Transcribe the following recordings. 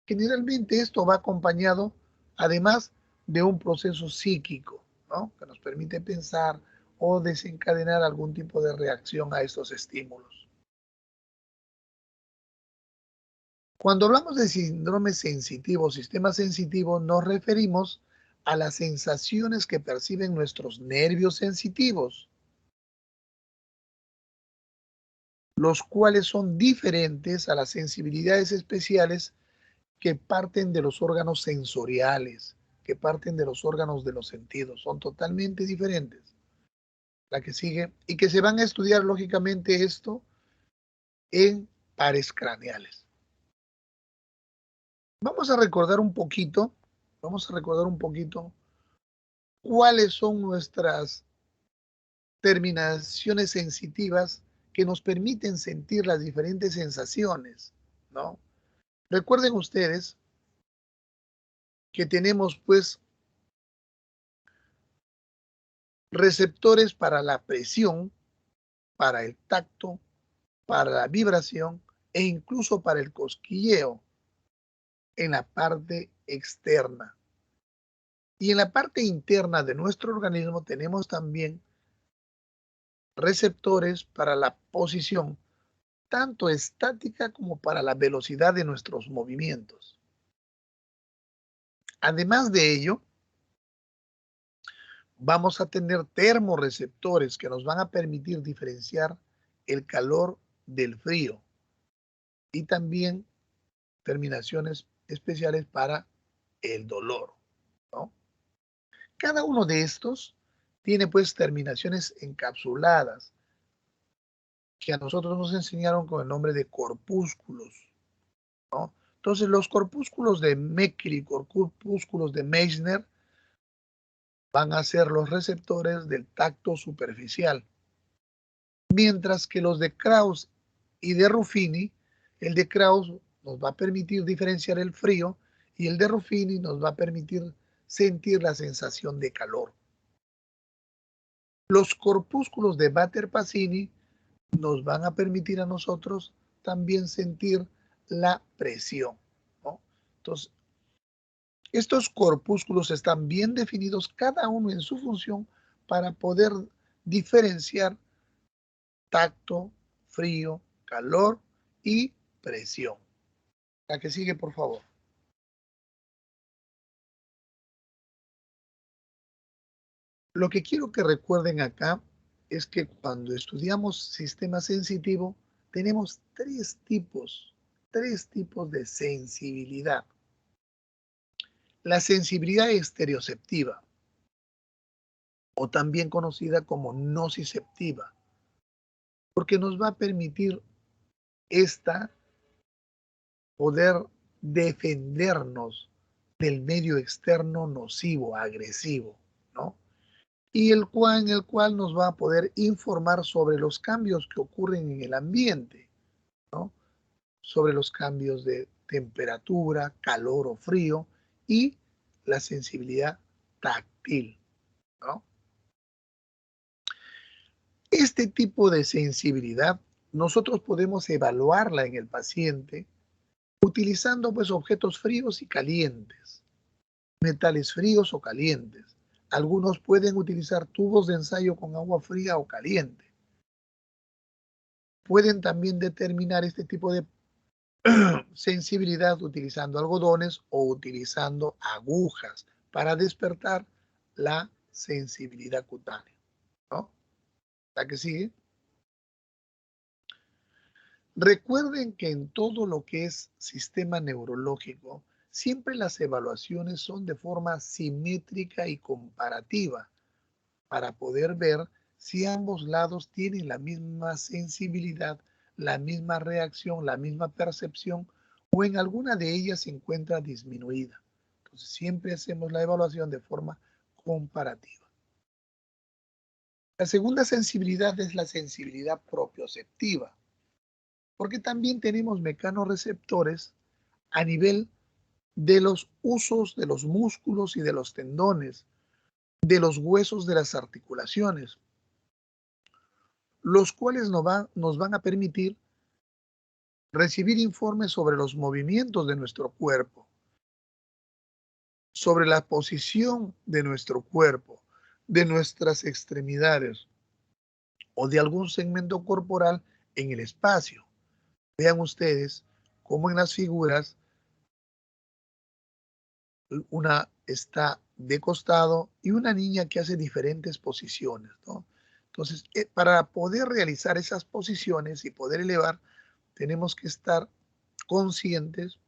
Generalmente esto va acompañado, además, de un proceso psíquico, ¿no? Que nos permite pensar o desencadenar algún tipo de reacción a estos estímulos. Cuando hablamos de síndrome sensitivo o sistema sensitivo, nos referimos a las sensaciones que perciben nuestros nervios sensitivos, los cuales son diferentes a las sensibilidades especiales que parten de los órganos sensoriales, que parten de los órganos de los sentidos. Son totalmente diferentes. La que sigue, y que se van a estudiar lógicamente esto en pares craneales. Vamos a recordar un poquito, vamos a recordar un poquito cuáles son nuestras terminaciones sensitivas que nos permiten sentir las diferentes sensaciones, ¿no? Recuerden ustedes que tenemos pues receptores para la presión, para el tacto, para la vibración e incluso para el cosquilleo en la parte externa. Y en la parte interna de nuestro organismo tenemos también receptores para la posición, tanto estática como para la velocidad de nuestros movimientos. Además de ello, vamos a tener termorreceptores que nos van a permitir diferenciar el calor del frío y también terminaciones especiales para el dolor, ¿no? Cada uno de estos tiene pues terminaciones encapsuladas que a nosotros nos enseñaron con el nombre de corpúsculos, ¿no? Entonces los corpúsculos de Meckel y corpúsculos de Meissner van a ser los receptores del tacto superficial, mientras que los de Krauss y de Ruffini, el de Krauss nos va a permitir diferenciar el frío y el de Ruffini nos va a permitir sentir la sensación de calor. Los corpúsculos de Batter-Pasini nos van a permitir a nosotros también sentir la presión, ¿no? Entonces, estos corpúsculos están bien definidos, cada uno en su función, para poder diferenciar tacto, frío, calor y presión. La que sigue, por favor. Lo que quiero que recuerden acá es que cuando estudiamos sistema sensitivo, tenemos tres tipos de sensibilidad. La sensibilidad estereoceptiva, o también conocida como nociceptiva, porque nos va a permitir esta poder defendernos del medio externo nocivo, agresivo, ¿no? Y en el cual nos va a poder informar sobre los cambios que ocurren en el ambiente, ¿no? Sobre los cambios de temperatura, calor o frío y la sensibilidad táctil, ¿no? Este tipo de sensibilidad nosotros podemos evaluarla en el paciente utilizando pues objetos fríos y calientes, metales fríos o calientes. Algunos pueden utilizar tubos de ensayo con agua fría o caliente. Pueden también determinar este tipo de sensibilidad utilizando algodones o utilizando agujas para despertar la sensibilidad cutánea, ¿no? La que sigue. Recuerden que en todo lo que es sistema neurológico, siempre las evaluaciones son de forma simétrica y comparativa para poder ver si ambos lados tienen la misma sensibilidad, la misma reacción, la misma percepción o en alguna de ellas se encuentra disminuida. Entonces siempre hacemos la evaluación de forma comparativa. La segunda sensibilidad es la sensibilidad propioceptiva, porque también tenemos mecanorreceptores a nivel de los usos de los músculos y de los tendones, de los huesos de las articulaciones, los cuales nos van a permitir recibir informes sobre los movimientos de nuestro cuerpo, sobre la posición de nuestro cuerpo, de nuestras extremidades o de algún segmento corporal en el espacio. Vean ustedes cómo en las figuras una está de costado y una niña que hace diferentes posiciones, ¿no? Entonces, para poder realizar esas posiciones y poder elevar, tenemos que estar conscientes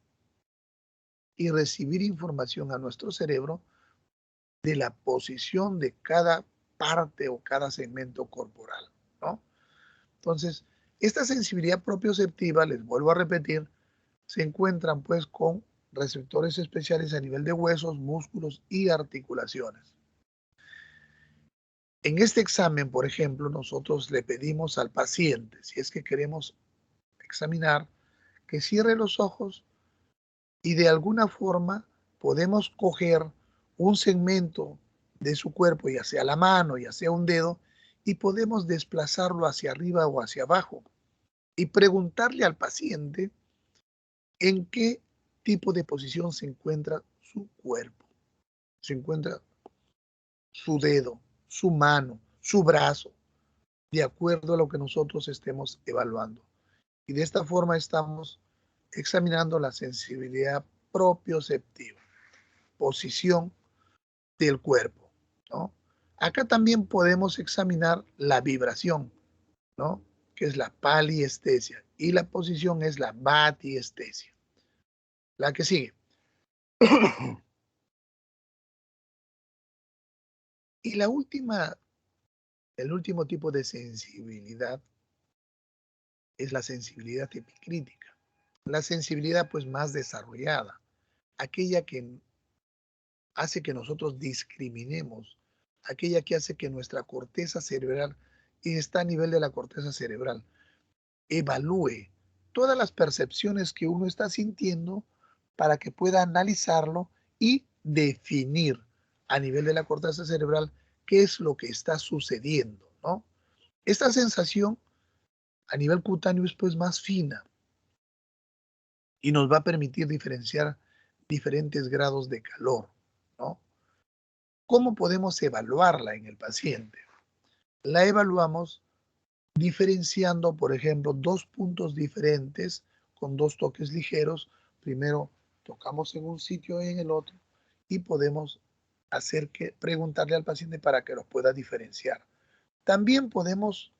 y recibir información a nuestro cerebro de la posición de cada parte o cada segmento corporal, ¿no? Entonces, esta sensibilidad propioceptiva, les vuelvo a repetir, se encuentran pues con receptores especiales a nivel de huesos, músculos y articulaciones. En este examen, por ejemplo, nosotros le pedimos al paciente, si es que queremos examinar, que cierre los ojos y de alguna forma podemos coger un segmento de su cuerpo, ya sea la mano, ya sea un dedo, y podemos desplazarlo hacia arriba o hacia abajo y preguntarle al paciente en qué tipo de posición se encuentra su cuerpo, se encuentra su dedo, su mano, su brazo, de acuerdo a lo que nosotros estemos evaluando. Y de esta forma estamos examinando la sensibilidad propioceptiva, posición del cuerpo, ¿no? Acá también podemos examinar la vibración, ¿no? Que es la paliestesia, y la posición es la batiestesia. La que sigue. Y la última, el último tipo de sensibilidad es la sensibilidad epicrítica. La sensibilidad pues más desarrollada, aquella que hace que nosotros discriminemos, aquella que hace que nuestra corteza cerebral, y está a nivel de la corteza cerebral, evalúe todas las percepciones que uno está sintiendo para que pueda analizarlo y definir a nivel de la corteza cerebral qué es lo que está sucediendo, ¿no? Esta sensación a nivel cutáneo es pues más fina y nos va a permitir diferenciar diferentes grados de calor, ¿no? ¿Cómo podemos evaluarla en el paciente? La evaluamos diferenciando, por ejemplo, dos puntos diferentes con dos toques ligeros. Primero tocamos en un sitio y en el otro y podemos hacer que preguntarle al paciente para que los pueda diferenciar. También podemos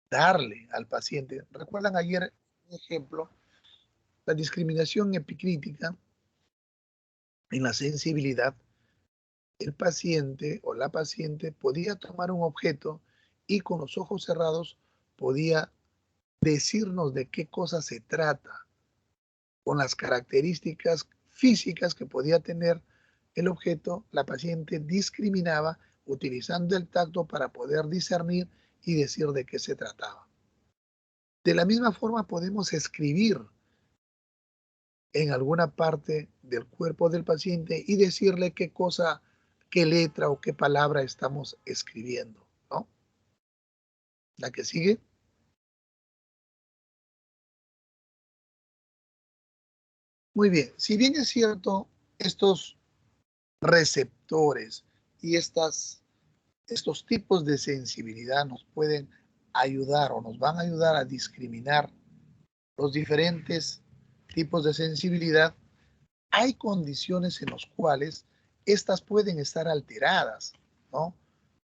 darle al paciente, recuerdan ayer un ejemplo, la discriminación epicrítica en la sensibilidad, el paciente o la paciente podía tomar un objeto y con los ojos cerrados podía decirnos de qué cosa se trata, con las características físicas que podía tener el objeto, la paciente discriminaba utilizando el tacto para poder discernir y decir de qué se trataba. De la misma forma podemos escribir en alguna parte del cuerpo del paciente y decirle qué cosa, qué letra o qué palabra estamos escribiendo, ¿no? La que sigue. Muy bien, si bien es cierto, estos receptores y estos tipos de sensibilidad nos pueden ayudar o nos van a ayudar a discriminar los diferentes tipos de sensibilidad, hay condiciones en las cuales estas pueden estar alteradas, ¿no?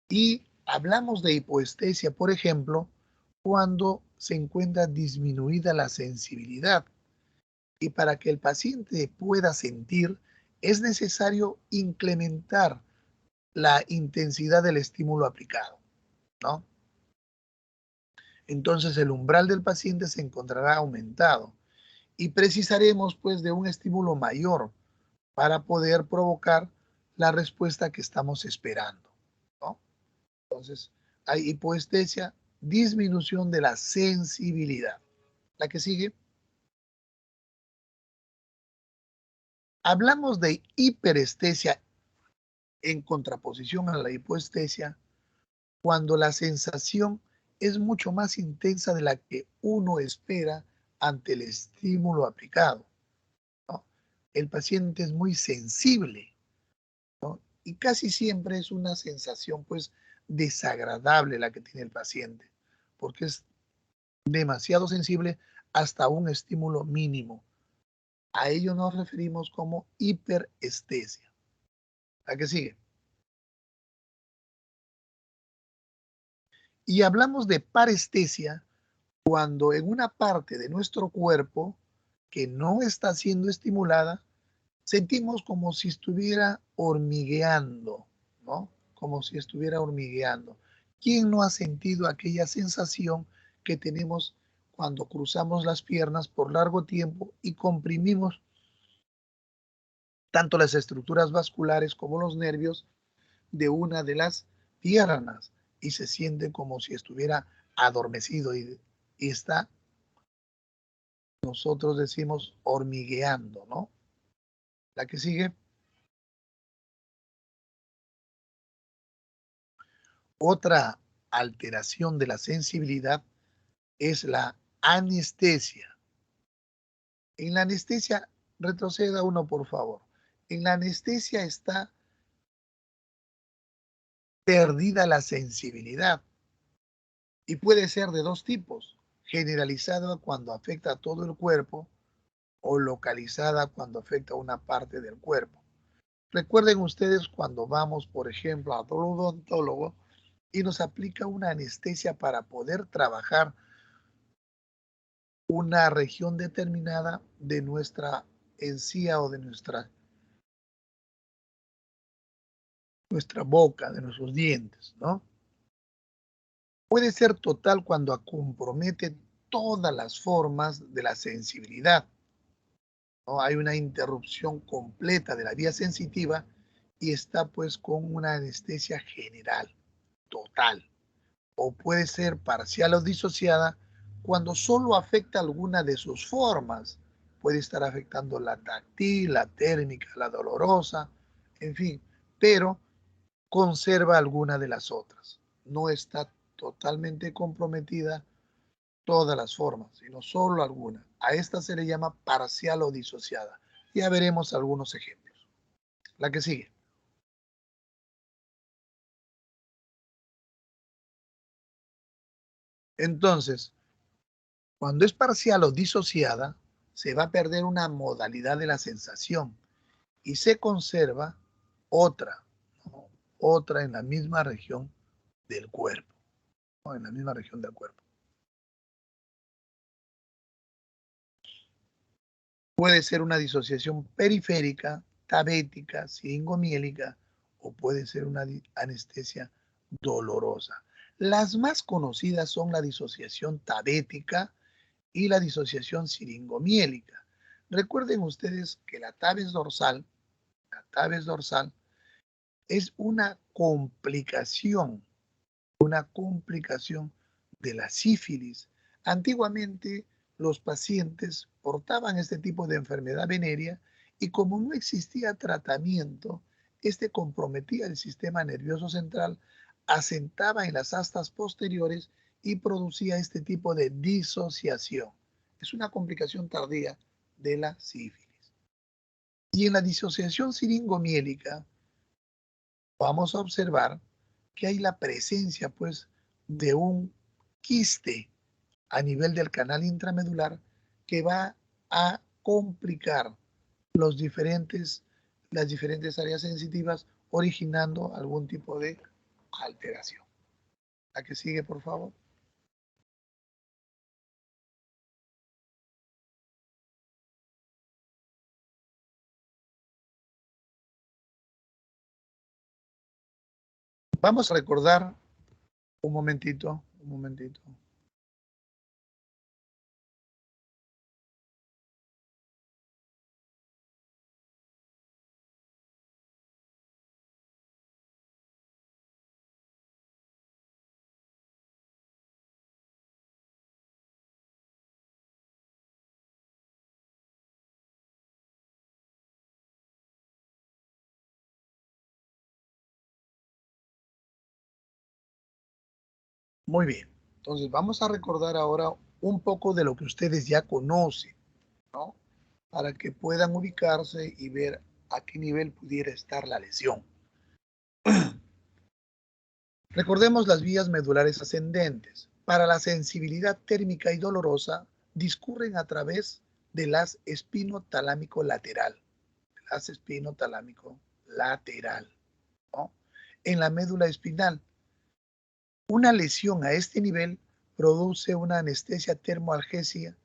Y hablamos de hipoestesia, por ejemplo, cuando se encuentra disminuida la sensibilidad. Y para que el paciente pueda sentir, es necesario incrementar la intensidad del estímulo aplicado, ¿no? Entonces el umbral del paciente se encontrará aumentado y precisaremos pues de un estímulo mayor para poder provocar la respuesta que estamos esperando, ¿no? Entonces hay hipoestesia, disminución de la sensibilidad. La que sigue. Hablamos de hiperestesia en contraposición a la hipoestesia cuando la sensación es mucho más intensa de la que uno espera ante el estímulo aplicado, ¿no? El paciente es muy sensible, ¿no? Y casi siempre es una sensación pues desagradable la que tiene el paciente, porque es demasiado sensible hasta un estímulo mínimo. A ello nos referimos como hiperestesia. ¿A qué sigue? Y hablamos de parestesia cuando en una parte de nuestro cuerpo que no está siendo estimulada, sentimos como si estuviera hormigueando, ¿no? Como si estuviera hormigueando. ¿Quién no ha sentido aquella sensación que tenemos cuando cruzamos las piernas por largo tiempo y comprimimos tanto las estructuras vasculares como los nervios de una de las piernas y se siente como si estuviera adormecido y está, nosotros decimos, hormigueando, ¿no? La que sigue, otra alteración de la sensibilidad es la anestesia. En la anestesia, retroceda uno, por favor. En la anestesia está perdida la sensibilidad y puede ser de dos tipos: generalizada cuando afecta a todo el cuerpo o localizada cuando afecta a una parte del cuerpo. Recuerden ustedes cuando vamos, por ejemplo, al odontólogo y nos aplica una anestesia para poder trabajar una región determinada de nuestra encía o de nuestra boca, de nuestros dientes, ¿no? Puede ser total cuando compromete todas las formas de la sensibilidad, ¿no? Hay una interrupción completa de la vía sensitiva y está pues con una anestesia general, total. O puede ser parcial o disociada cuando solo afecta alguna de sus formas. Puede estar afectando la táctil, la térmica, la dolorosa, en fin, pero conserva alguna de las otras. No está totalmente comprometida todas las formas, sino solo alguna. A esta se le llama parcial o disociada. Ya veremos algunos ejemplos. La que sigue. Entonces, cuando es parcial o disociada, se va a perder una modalidad de la sensación y se conserva otra, ¿no? Otra en la misma región del cuerpo, ¿no? En la misma región del cuerpo. Puede ser una disociación periférica, tabética, siringomiélica o puede ser una anestesia dolorosa. Las más conocidas son la disociación tabética y la disociación siringomiélica. Recuerden ustedes que la tabes dorsal es una complicación de la sífilis. Antiguamente los pacientes portaban este tipo de enfermedad venérea y como no existía tratamiento, este comprometía el sistema nervioso central, asentaba en las astas posteriores y producía este tipo de disociación. Es una complicación tardía de la sífilis. Y en la disociación siringomiélica vamos a observar que hay la presencia pues de un quiste a nivel del canal intramedular que va a complicar los diferentes, las diferentes áreas sensitivas originando algún tipo de alteración. ¿La que sigue, por favor? Vamos a recordar un momentito, un momentito. Muy bien. Entonces, vamos a recordar ahora un poco de lo que ustedes ya conocen, ¿no? Para que puedan ubicarse y ver a qué nivel pudiera estar la lesión. Recordemos las vías medulares ascendentes. Para la sensibilidad térmica y dolorosa, discurren a través del haz espinotalámico lateral. El haz espinotalámico lateral, ¿no? En la médula espinal. Una lesión a este nivel produce una anestesia termoalgesia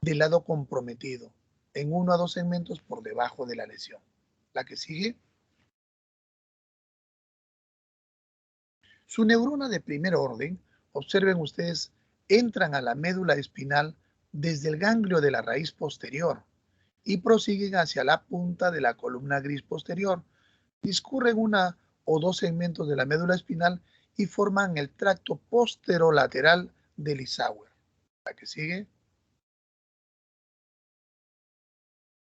del lado comprometido, en 1 a 2 segmentos por debajo de la lesión. La que sigue. Su neurona de primer orden, observen ustedes, entran a la médula espinal desde el ganglio de la raíz posterior y prosiguen hacia la punta de la columna gris posterior. Discurren 1 o 2 segmentos de la médula espinal y forman el tracto posterolateral del Isauer. La que sigue.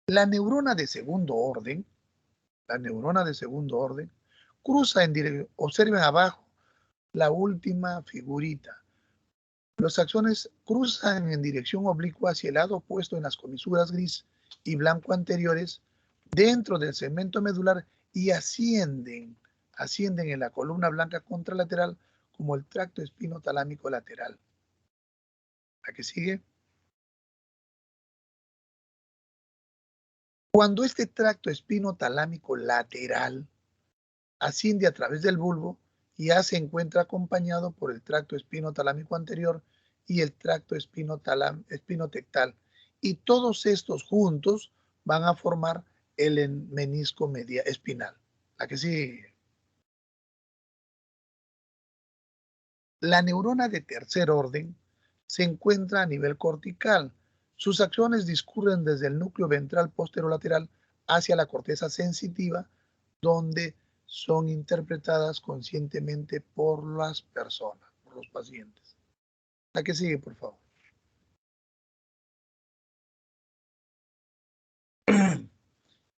La neurona de segundo orden, cruza en dirección, observen abajo la última figurita. Los axones cruzan en dirección oblicua hacia el lado opuesto en las comisuras gris y blanco anteriores dentro del segmento medular y ascienden en la columna blanca contralateral como el tracto espinotalámico lateral. ¿La que sigue? Cuando este tracto espinotalámico lateral asciende a través del bulbo, ya se encuentra acompañado por el tracto espinotalámico anterior y el tracto espinotectal, y todos estos juntos van a formar el menisco media espinal. La que sigue. La neurona de tercer orden se encuentra a nivel cortical. Sus acciones discurren desde el núcleo ventral posterolateral hacia la corteza sensitiva, donde son interpretadas conscientemente por las personas, por los pacientes. La que sigue, por favor.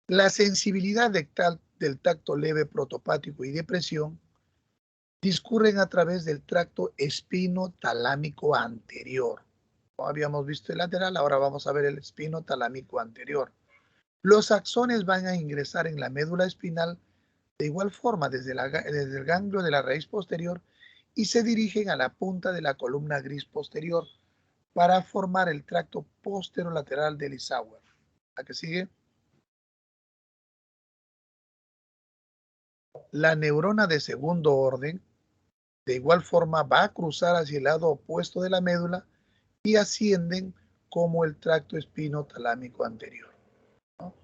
La sensibilidad del tacto leve protopático y depresión discurren a través del tracto espinotalámico anterior. Como habíamos visto el lateral, ahora vamos a ver el espinotalámico anterior. Los axones van a ingresar en la médula espinal de igual forma desde el ganglio de la raíz posterior y se dirigen a la punta de la columna gris posterior para formar el tracto posterolateral del Isauer. ¿La que sigue? La neurona de segundo orden de igual forma va a cruzar hacia el lado opuesto de la médula y ascienden como el tracto espinotalámico anterior, ¿no?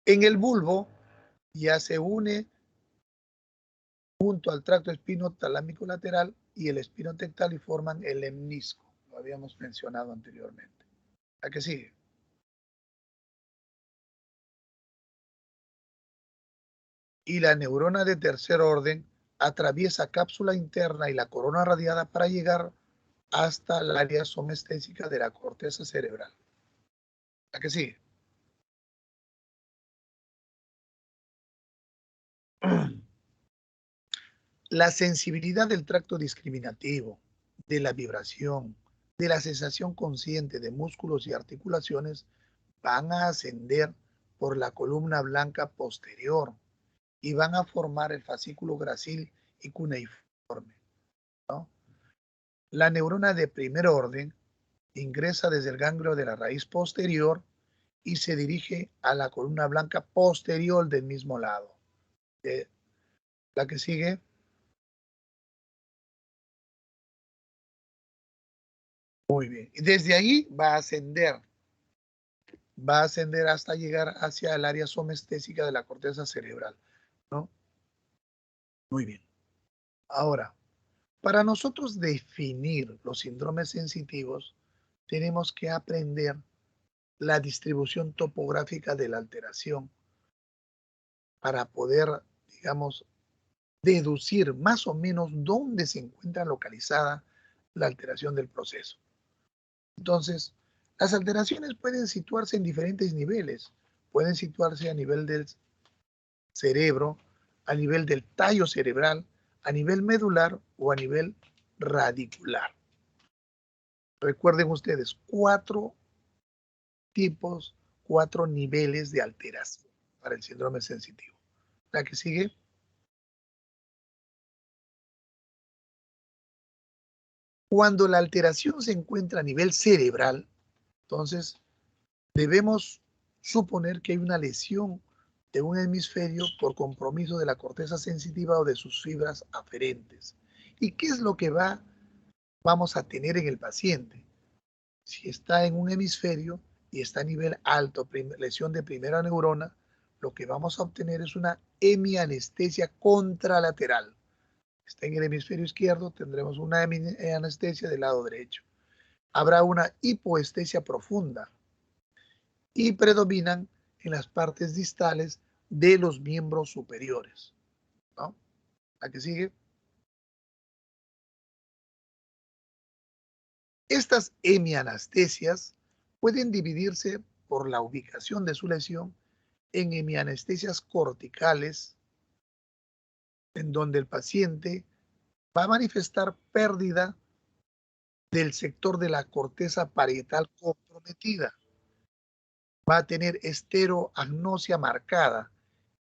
En el bulbo ya se une junto al tracto espinotalámico lateral y el espinotectal y forman el lemnisco. Lo habíamos mencionado anteriormente. ¿A qué sigue? Y la neurona de tercer orden atraviesa cápsula interna y la corona radiada para llegar hasta el área somestésica de la corteza cerebral. ¿A qué sigue? La sensibilidad del tracto discriminativo, de la vibración, de la sensación consciente de músculos y articulaciones van a ascender por la columna blanca posterior y van a formar el fascículo gracil y cuneiforme, ¿no? La neurona de primer orden ingresa desde el ganglio de la raíz posterior y se dirige a la columna blanca posterior del mismo lado. La que sigue. Muy bien. Y desde ahí va a ascender hasta llegar hacia el área somestésica de la corteza cerebral, ¿no? Muy bien. Ahora, para nosotros definir los síndromes sensitivos, tenemos que aprender la distribución topográfica de la alteración para poder, digamos, deducir más o menos dónde se encuentra localizada la alteración del proceso. Entonces, las alteraciones pueden situarse en diferentes niveles. Pueden situarse a nivel del cerebro, a nivel del tallo cerebral, a nivel medular o a nivel radicular. Recuerden ustedes, 4 tipos, 4 niveles de alteración para el síndrome sensitivo. La que sigue. Cuando la alteración se encuentra a nivel cerebral, entonces debemos suponer que hay una lesión de un hemisferio por compromiso de la corteza sensitiva o de sus fibras aferentes. ¿Y qué es lo que vamos a tener en el paciente? Si está en un hemisferio y está a nivel alto, lesión de primera neurona, lo que vamos a obtener es una hemianestesia contralateral. Está en el hemisferio izquierdo, tendremos una hemianestesia del lado derecho. Habrá una hipoestesia profunda y predominan en las partes distales de los miembros superiores, ¿no? ¿La que sigue? Estas hemianestesias pueden dividirse por la ubicación de su lesión en hemianestesias corticales, en donde el paciente va a manifestar pérdida del sector de la corteza parietal comprometida, va a tener estereoagnosia marcada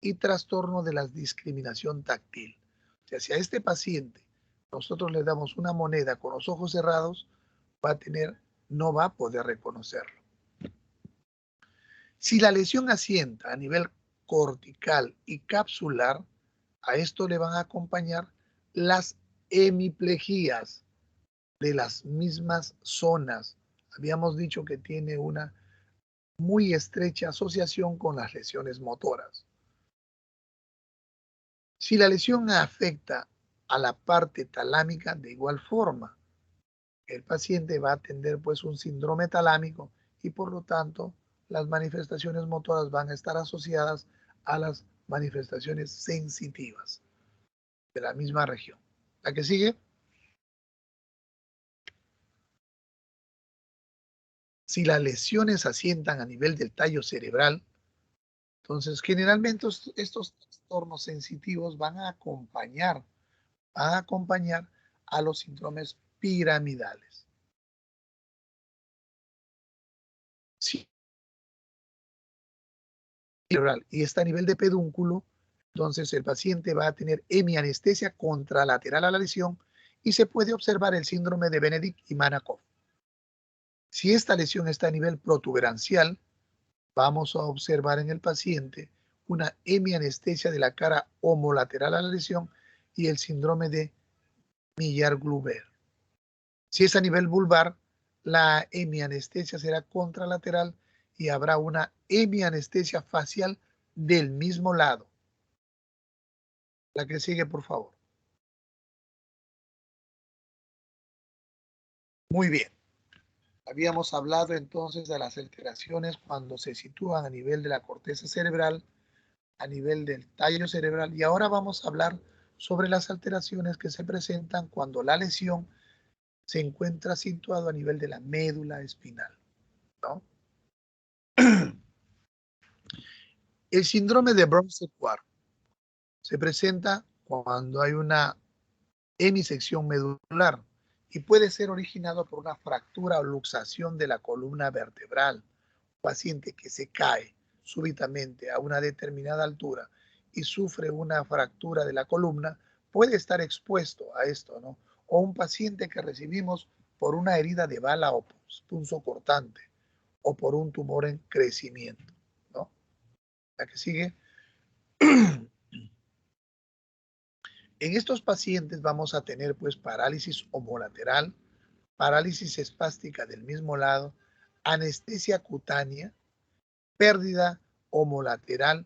y trastorno de la discriminación táctil. O sea, si a este paciente nosotros le damos una moneda con los ojos cerrados, no va a poder reconocerlo. Si la lesión asienta a nivel cortical y capsular, a esto le van a acompañar las hemiplejías de las mismas zonas. Habíamos dicho que tiene una muy estrecha asociación con las lesiones motoras. Si la lesión afecta a la parte talámica, de igual forma, el paciente va a tener pues un síndrome talámico y por lo tanto las manifestaciones motoras van a estar asociadas a las manifestaciones sensitivas de la misma región. La que sigue. Si las lesiones asientan a nivel del tallo cerebral, entonces generalmente estos trastornos sensitivos van a acompañar a los síndromes piramidales. Si y está a nivel de pedúnculo, entonces el paciente va a tener hemianestesia contralateral a la lesión y se puede observar el síndrome de Benedict y Manakov. Si esta lesión está a nivel protuberancial, vamos a observar en el paciente una hemianestesia de la cara homolateral a la lesión y el síndrome de Millar-Gruber. Si es a nivel vulvar, la hemianestesia será contralateral y habrá una hemianestesia facial del mismo lado. La que sigue, por favor. Muy bien. Habíamos hablado entonces de las alteraciones cuando se sitúan a nivel de la corteza cerebral, a nivel del tallo cerebral, y ahora vamos a hablar sobre las alteraciones que se presentan cuando la lesión se encuentra situado a nivel de la médula espinal, ¿no? El síndrome de Brown-Séquard se presenta cuando hay una hemisección medular y puede ser originado por una fractura o luxación de la columna vertebral. Un paciente que se cae súbitamente a una determinada altura y sufre una fractura de la columna puede estar expuesto a esto, ¿no? O un paciente que recibimos por una herida de bala o punzocortante o por un tumor en crecimiento, ¿no? La que sigue. En estos pacientes vamos a tener pues parálisis homolateral, parálisis espástica del mismo lado, anestesia cutánea, pérdida homolateral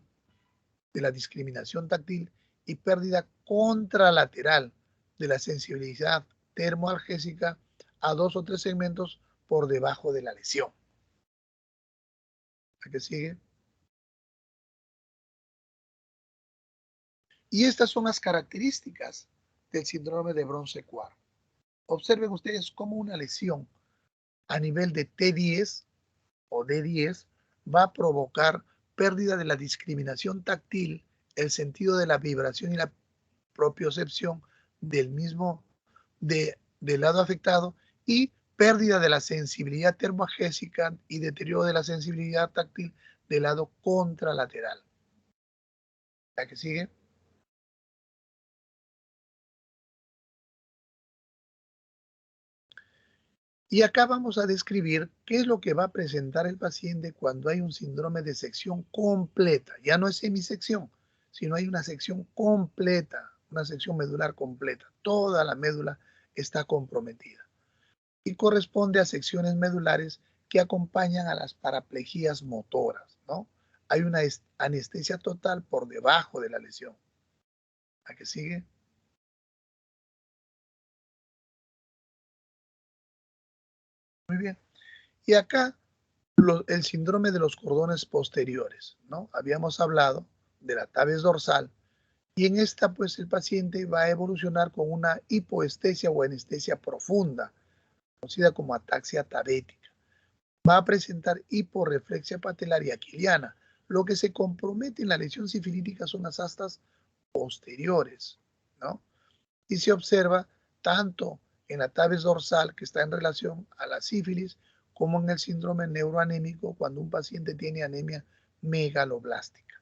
de la discriminación táctil y pérdida contralateral de la sensibilidad termoalgésica a 2 o 3 segmentos por debajo de la lesión. ¿La que sigue? Y estas son las características del síndrome de Brown-Séquard. Observen ustedes cómo una lesión a nivel de T10 o D10 va a provocar pérdida de la discriminación táctil, el sentido de la vibración y la propiocepción del mismo del lado afectado y pérdida de la sensibilidad termoagésica y deterioro de la sensibilidad táctil del lado contralateral. ¿La que sigue? Y acá vamos a describir qué es lo que va a presentar el paciente cuando hay un síndrome de sección completa. Ya no es semisección, sino hay una sección completa, una sección medular completa. Toda la médula está comprometida y corresponde a secciones medulares que acompañan a las paraplejías motoras, ¿no? Hay una anestesia total por debajo de la lesión. ¿A qué sigue? Muy bien. Y acá el síndrome de los cordones posteriores, ¿no? Habíamos hablado de la tabes dorsal y en esta pues el paciente va a evolucionar con una hipoestesia o anestesia profunda, conocida como ataxia tabética. Va a presentar hiporreflexia patelar y aquiliana. Lo que se compromete en la lesión sifilítica son las astas posteriores, ¿no? Y se observa tanto en la tabes dorsal, que está en relación a la sífilis, como en el síndrome neuroanémico cuando un paciente tiene anemia megaloblástica.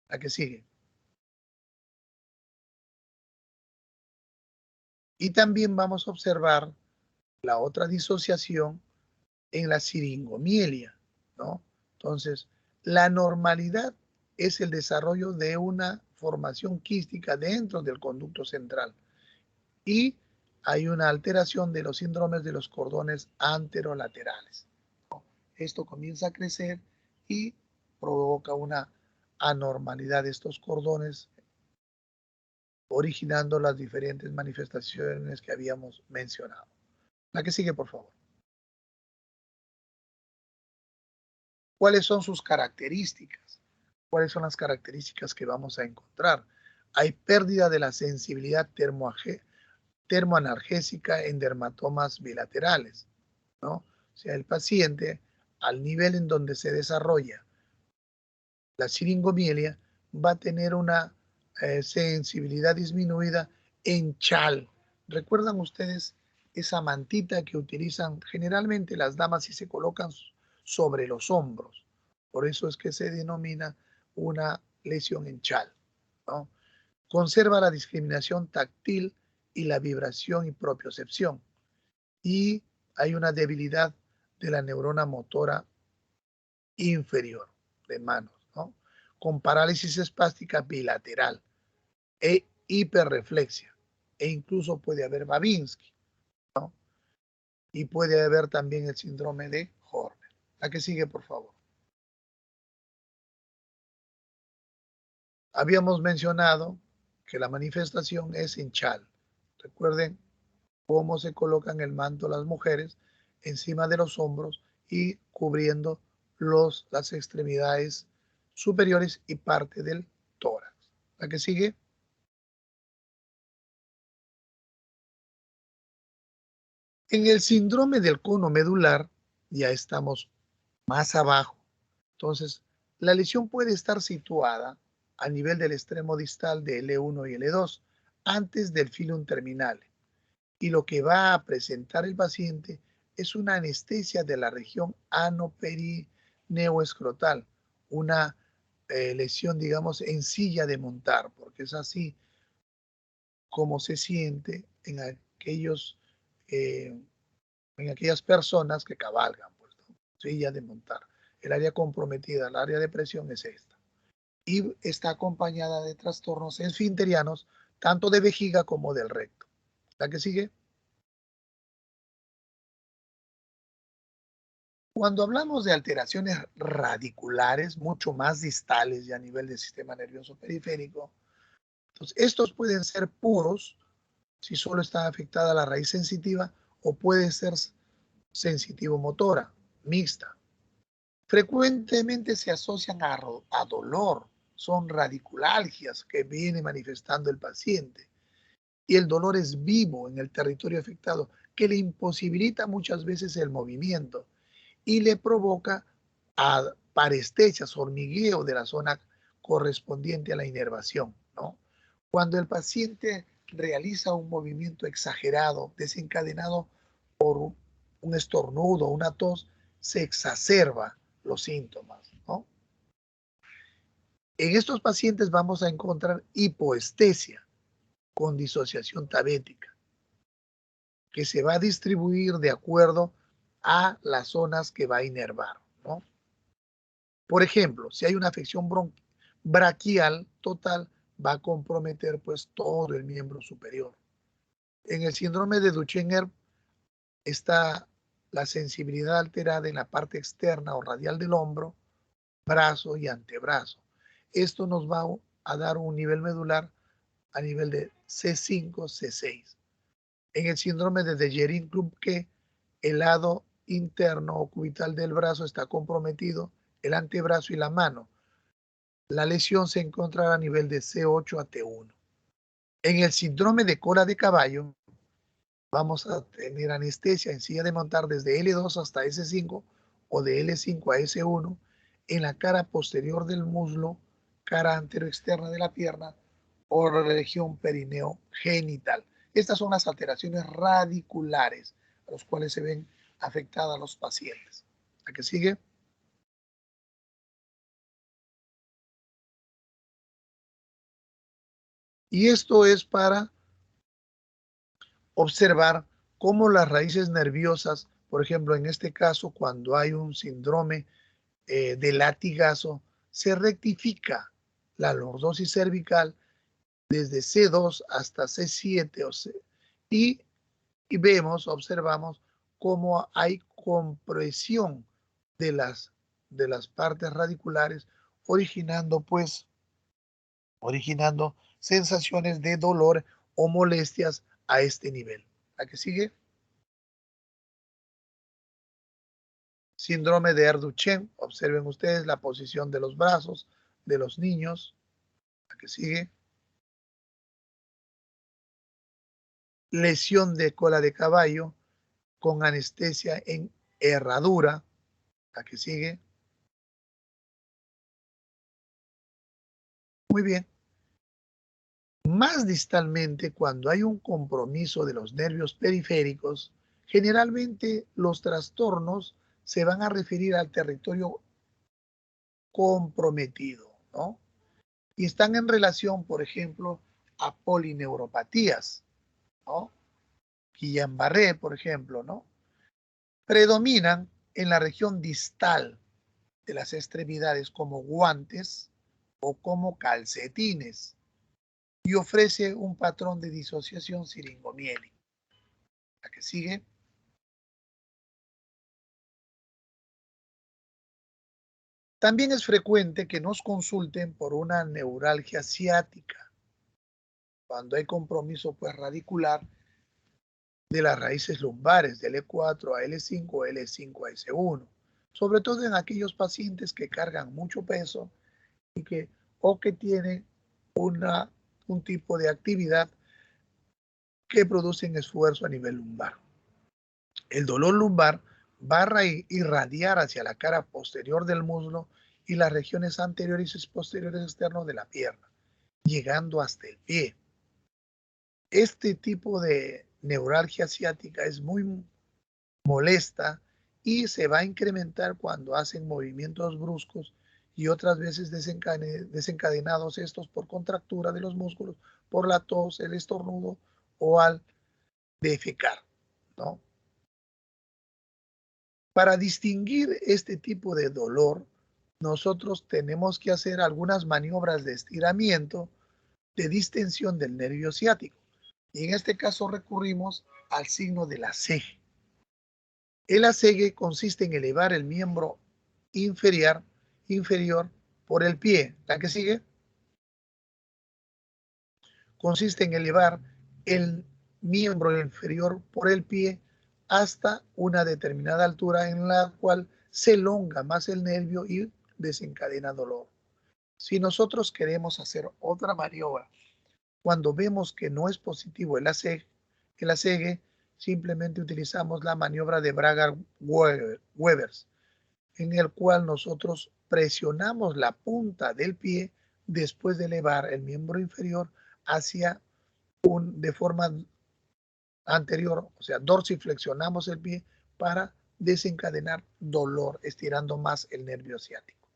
¿La que sigue? Y también vamos a observar la otra disociación en la siringomielia, ¿no? Entonces, la normalidad es el desarrollo de una formación quística dentro del conducto central y hay una alteración de los síndromes de los cordones anterolaterales. Esto comienza a crecer y provoca una anormalidad de estos cordones, originando las diferentes manifestaciones que habíamos mencionado. La que sigue, por favor. ¿Cuáles son sus características? ¿Cuáles son las características que vamos a encontrar? Hay pérdida de la sensibilidad termoanalgésica en dermatomas bilaterales, ¿no? O sea, el paciente, al nivel en donde se desarrolla la siringomielia, va a tener una sensibilidad disminuida en chal. ¿Recuerdan ustedes esa mantita que utilizan generalmente las damas y se colocan sobre los hombros? Por eso es que se denomina una lesión en chal, ¿no? Conserva la discriminación táctil y la vibración y propiocepción. Y hay una debilidad de la neurona motora inferior de manos, ¿no? Con parálisis espástica bilateral e hiperreflexia. E incluso puede haber Babinski, ¿no? Y puede haber también el síndrome de Horner. La que sigue, por favor. Habíamos mencionado que la manifestación es en chal. Recuerden cómo se colocan el manto las mujeres encima de los hombros y cubriendo las extremidades superiores y parte del tórax. La que sigue. En el síndrome del cono medular, ya estamos más abajo. Entonces, la lesión puede estar situada a nivel del extremo distal de L1 y L2, antes del filum terminale. Y lo que va a presentar el paciente es una anestesia de la región anoperineoescrotal, una lesión, digamos, en silla de montar, porque es así como se siente eh, en aquellas personas que cabalgan, pues, ¿no? Silla de montar. El área comprometida, el área de presión es esta. Y está acompañada de trastornos esfinterianos, tanto de vejiga como del recto. La que sigue. Cuando hablamos de alteraciones radiculares, mucho más distales y a nivel del sistema nervioso periférico, entonces estos pueden ser puros, si solo está afectada la raíz sensitiva, o puede ser sensitivo-motora, mixta. Frecuentemente se asocian a dolor, son radiculalgias que viene manifestando el paciente. Y el dolor es vivo en el territorio afectado, que le imposibilita muchas veces el movimiento y le provoca parestesias, hormigueo de la zona correspondiente a la inervación, ¿no? Cuando el paciente realiza un movimiento exagerado, desencadenado por un estornudo, una tos, se exacerba los síntomas, ¿no? En estos pacientes vamos a encontrar hipoestesia con disociación tabética, que se va a distribuir de acuerdo a las zonas que va a inervar, ¿no? Por ejemplo, si hay una afección braquial total, va a comprometer pues todo el miembro superior. En el síndrome de Duchenne está la sensibilidad alterada en la parte externa o radial del hombro, brazo y antebrazo. Esto nos va a dar un nivel medular a nivel de C5, C6. En el síndrome de Dejerine-Klubke, el lado interno o cubital del brazo está comprometido, el antebrazo y la mano. La lesión se encontrará a nivel de C8 a T1. En el síndrome de cola de caballo, vamos a tener anestesia en silla de montar desde L2 hasta S5 o de L5 a S1 en la cara posterior del muslo, cara anteroexterna de la pierna o región perineo genital. Estas son las alteraciones radiculares a las cuales se ven afectadas a los pacientes. ¿A qué sigue? Y esto es para observar cómo las raíces nerviosas, por ejemplo, en este caso, cuando hay un síndrome de latigazo, se rectifica la lordosis cervical desde C2 hasta C7 y vemos, observamos cómo hay compresión de las partes radiculares, originando sensaciones de dolor o molestias a este nivel. ¿A qué sigue? Síndrome de Duchenne. Observen ustedes la posición de los brazos de los niños. ¿A qué sigue? Lesión de cola de caballo con anestesia en herradura. ¿A qué sigue? Muy bien. Más distalmente, cuando hay un compromiso de los nervios periféricos, generalmente los trastornos se van a referir al territorio comprometido, ¿no? Y están en relación, por ejemplo, a polineuropatías, ¿no? Guillain-Barré, por ejemplo, ¿no? Predominan en la región distal de las extremidades como guantes o como calcetines y ofrece un patrón de disociación siringomiélica. ¿La que sigue? También es frecuente que nos consulten por una neuralgia ciática, cuando hay compromiso pues radicular de las raíces lumbares de L4 a L5, L5 a S1, sobre todo en aquellos pacientes que cargan mucho peso y o que tienen un tipo de actividad que producen esfuerzo a nivel lumbar. El dolor lumbar va a irradiar hacia la cara posterior del muslo y las regiones anteriores y posteriores externos de la pierna, llegando hasta el pie. Este tipo de neuralgia ciática es muy molesta y se va a incrementar cuando hacen movimientos bruscos y otras veces desencadenados estos por contractura de los músculos, por la tos, el estornudo o al defecar, ¿no? Para distinguir este tipo de dolor, nosotros tenemos que hacer algunas maniobras de estiramiento, de distensión del nervio ciático. Y en este caso recurrimos al signo de la CEG. El asegue consiste en elevar el miembro inferior por el pie. ¿La que sigue? Consiste en elevar el miembro inferior por el pie hasta una determinada altura en la cual se elonga más el nervio y desencadena dolor. Si nosotros queremos hacer otra maniobra, cuando vemos que no es positivo el asegue, simplemente utilizamos la maniobra de Braga-Webers, en el cual nosotros presionamos la punta del pie después de elevar el miembro inferior hacia de forma anterior, o sea, dorsiflexionamos el pie para desencadenar dolor, estirando más el nervio ciático.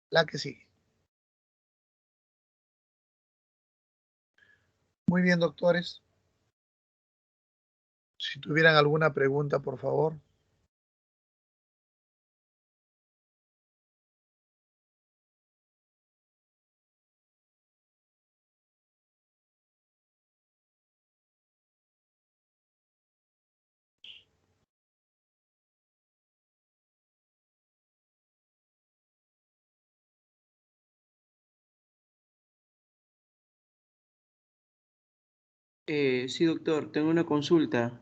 La que sigue. Muy bien, doctores. Si tuvieran alguna pregunta, por favor. Sí, doctor, tengo una consulta.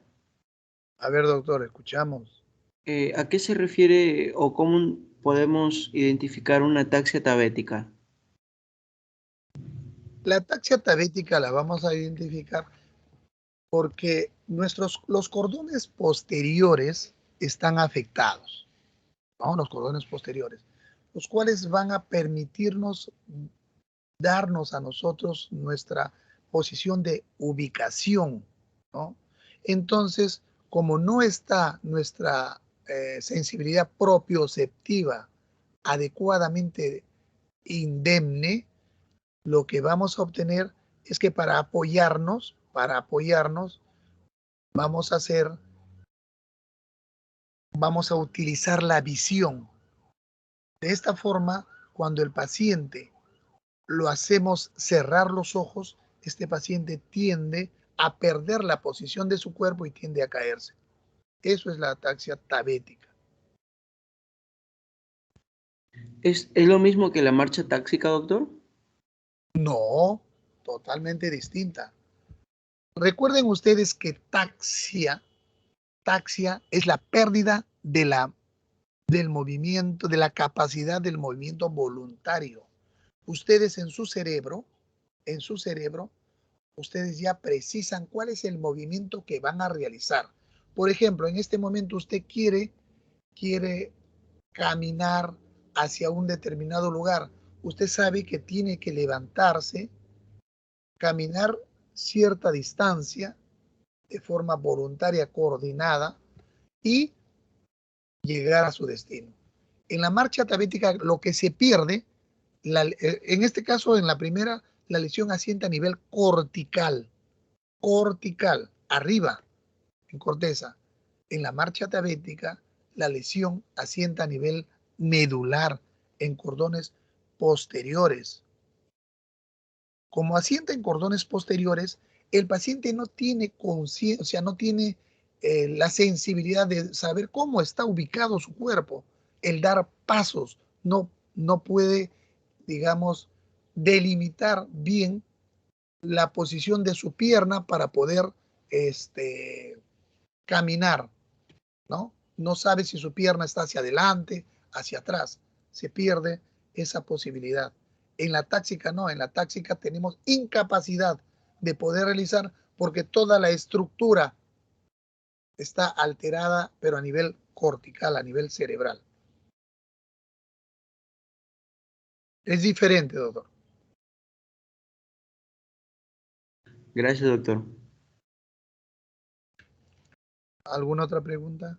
A ver, doctor, escuchamos. ¿A qué se refiere o cómo podemos identificar una ataxia tabética? La ataxia tabética la vamos a identificar porque los cordones posteriores están afectados, ¿no? Los cordones posteriores, los cuales van a permitirnos darnos a nosotros nuestra posición de ubicación, ¿no? Entonces, como no está nuestra sensibilidad propioceptiva adecuadamente indemne, lo que vamos a obtener es que para apoyarnos, vamos a hacer, vamos a utilizar la visión. De esta forma, cuando el paciente lo hacemos cerrar los ojos, este paciente tiende a perder la posición de su cuerpo y tiende a caerse. Eso es la ataxia tabética. ¿Es lo mismo que la marcha táxica, doctor? No, totalmente distinta. Recuerden ustedes que taxia es la pérdida del movimiento, de la capacidad del movimiento voluntario. Ustedes en su cerebro, ustedes ya precisan cuál es el movimiento que van a realizar. Por ejemplo, en este momento usted quiere caminar hacia un determinado lugar. Usted sabe que tiene que levantarse, caminar cierta distancia de forma voluntaria, coordinada y llegar a su destino. En la marcha tabética lo que se pierde, en este caso en la primera, la lesión asienta a nivel cortical, arriba, en corteza. En la marcha tabética, la lesión asienta a nivel medular, en cordones posteriores. Como asienta en cordones posteriores, el paciente no tiene conciencia, o sea, no tiene la sensibilidad de saber cómo está ubicado su cuerpo. El dar pasos no puede, digamos, delimitar bien la posición de su pierna para poder caminar, ¿no? No sabe si su pierna está hacia adelante, hacia atrás. Se pierde esa posibilidad. En la táxica no, en la táxica tenemos incapacidad de poder realizar porque toda la estructura está alterada, pero a nivel cortical, a nivel cerebral. Es diferente, doctor. Gracias, doctor. ¿Alguna otra pregunta?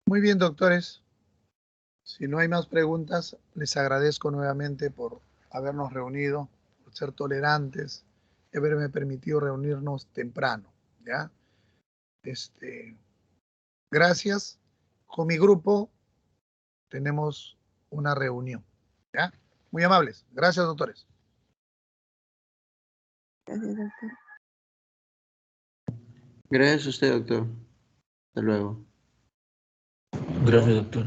Muy bien, doctores. Si no hay más preguntas, les agradezco nuevamente por habernos reunido, por ser tolerantes y haberme permitido reunirnos temprano, ¿ya? Este, gracias. Con mi grupo tenemos una reunión, ¿ya? Muy amables. Gracias, doctores. Gracias, doctor. Gracias a usted, doctor. Hasta luego. Hasta luego. Gracias, doctor.